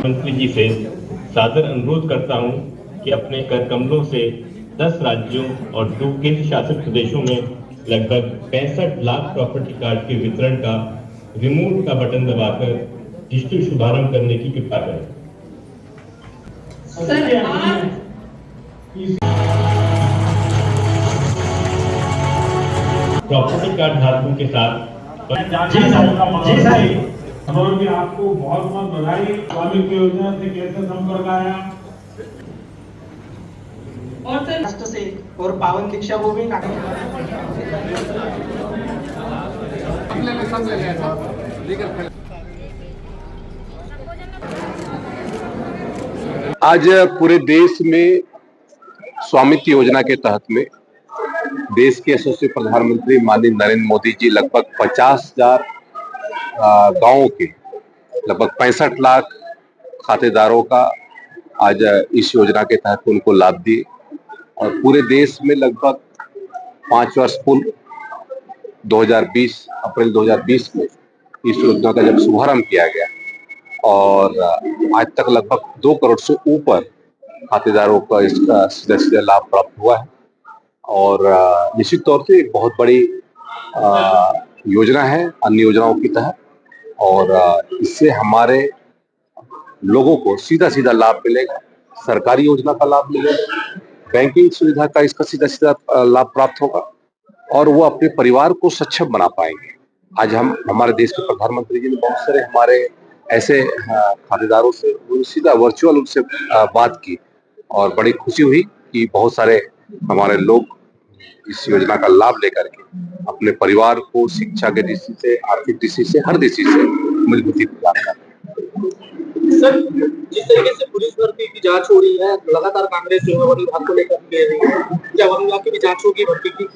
मंत्री जी से सादर अनुरोध करता हूं कि अपने कर कमलों से 10 राज्यों और 2 केंद्र शासित प्रदेशों में लगभग 65 लाख प्रॉपर्टी कार्ड के वितरण का रिमोट का बटन दबाकर डिजिटल शुभारंभ करने की कृपा करें। प्रॉपर्टी कार्ड धारकों के साथ जी सर और भी आपको बहुत बहुत बधाई। स्वामित्व योजना से कैसे संपर्क आया और सर राष्ट्र से और पावन दीक्षा को भी आज पूरे देश में स्वामित्व योजना के तहत में देश के यशस्वी प्रधानमंत्री माननीय नरेंद्र मोदी जी लगभग 50,000 गांवों के लगभग 65 लाख खातेदारों का आज इस योजना के तहत उनको लाभ दिए और पूरे देश में लगभग 5 वर्ष पूर्व 2020 अप्रैल 2020 में इस योजना का जब शुभारंभ किया गया और आज तक लगभग 2 करोड़ से ऊपर खातेदारों का इसका सीधा सीधा लाभ प्राप्त हुआ है और निश्चित तौर से एक बहुत बड़ी योजना है अन्य योजनाओं की तरह और इससे हमारे लोगों को सीधा सीधा लाभ मिलेगा, सरकारी योजना का लाभ मिलेगा, बैंकिंग सुविधा का इसका सीधा सीधा लाभ प्राप्त होगा और वो अपने परिवार को सक्षम बना पाएंगे। आज हम हमारे देश के प्रधानमंत्री जी ने बहुत सारे हमारे ऐसे खातेदारों से सीधा वर्चुअल उनसे बात की और बड़ी खुशी हुई कि बहुत सारे हमारे लोग इस योजना का लाभ लेकर के अपने परिवार को शिक्षा के दृष्टि से, आर्थिक दृष्टि से, हर दृष्टि से मजबूती प्रदान कर रहे हैं। सर जिस तरीके से पुलिस भर्ती की जांच हो रही है लगातार कांग्रेस जो है वन विभाग को लेकर के रही है, क्या वन विभाग की भी जांच होगी भर्ती की?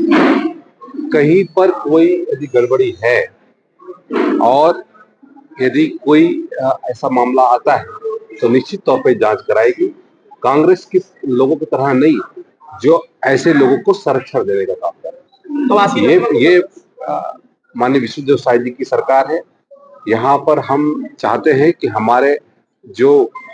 कहीं पर कोई यदि गड़बड़ी है और यदि कोई ऐसा मामला आता है तो निश्चित तौर पे जांच कराएगी। कांग्रेस किस लोगों की तरह नहीं जो ऐसे लोगों को संरक्षण देने का काम कर रहे हैं। ये माननीय विष्णुदेव साय जी की सरकार है। यहाँ पर हम चाहते हैं कि हमारे जो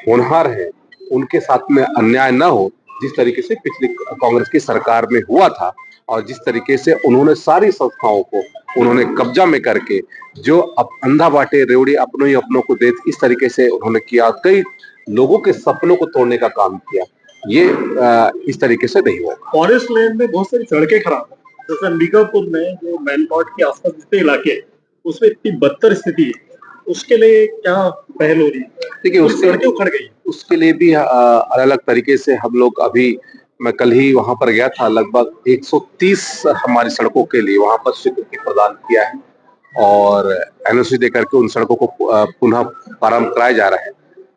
होनहार हैं उनके साथ में अन्याय न हो, जिस तरीके से पिछली कांग्रेस की सरकार में हुआ था और जिस तरीके से उन्होंने सारी संस्थाओं को उन्होंने कब्जा में करके जो अब अंधा बाटे रेवड़ी अपनों ही अपनों को दे, इस तरीके से उन्होंने किया, कई लोगों के सपनों को तोड़ने का काम किया। ये इस तरीके से नहीं हुआ। फॉरेस्ट लैंड में बहुत सारी सड़कें खराब है, जैसे अंबिकापुर में जो मैनपाट के आसपास जितने इलाके हैं उसमें इतनी बदतर स्थिति है, उसके लिए क्या पहल हो रही है? देखिए उसके सड़कें उखड़ गई, उसके लिए भी अलग अलग तरीके से हम लोग अभी मैं कल ही वहां पर गया था, लगभग 130 हमारी सड़कों के लिए वहां पर स्वीकृति प्रदान किया है और एनओसी देकर के उन सड़कों को पुनः प्रारंभ कराया जा रहा है।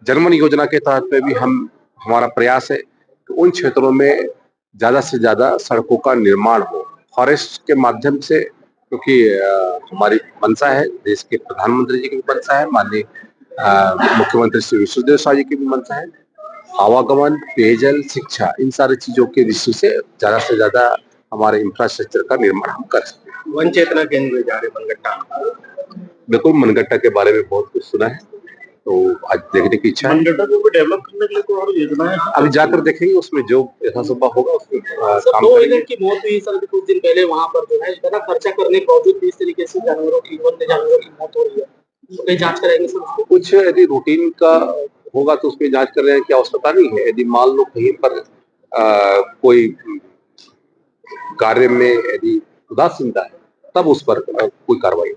जनमन योजना के तहत में भी हमारा प्रयास है कि उन क्षेत्रों में ज्यादा से ज्यादा सड़कों का निर्माण हो फॉरेस्ट के माध्यम से, क्योंकि हमारी मंशा है, देश के प्रधानमंत्री जी की भी मंशा है, माननीय मुख्यमंत्री श्री विष्णुदेव साय जी की भी मंशा है। आवागमन, पेयजल, शिक्षा, इन सारी चीजों के दृष्टि से ज्यादा हमारे इंफ्रास्ट्रक्चर का निर्माण हम कर सकते हैं। वन चेतना केंद्र जा रहे मनगट्टा, बिल्कुल मनगट्टा के बारे में बहुत कुछ सुना है, तो आज देखने की इच्छा है। मनगट्टा को डेवलप करने के लिए तो और योजना है, अभी जाकर देखेंगे उसमें जो यथासंभव होगा उसमें काम दो करेंगे। हिरण की मौत हुई सर कुछ दिन पहले वहां पर जो है इतना खर्चा करने के बावजूद भी इस तरीके से जानवरों की मौत हो रही है, तो कहीं जांच कराएंगे सर उसको? कुछ यदि रूटीन का होगा तो उसमें जांच कर रहे हैं, क्या आवश्यकता नहीं है। यदि मान लो कहीं पर कोई कार्य में यदि उदासीनता है तब उस पर कोई कार्रवाई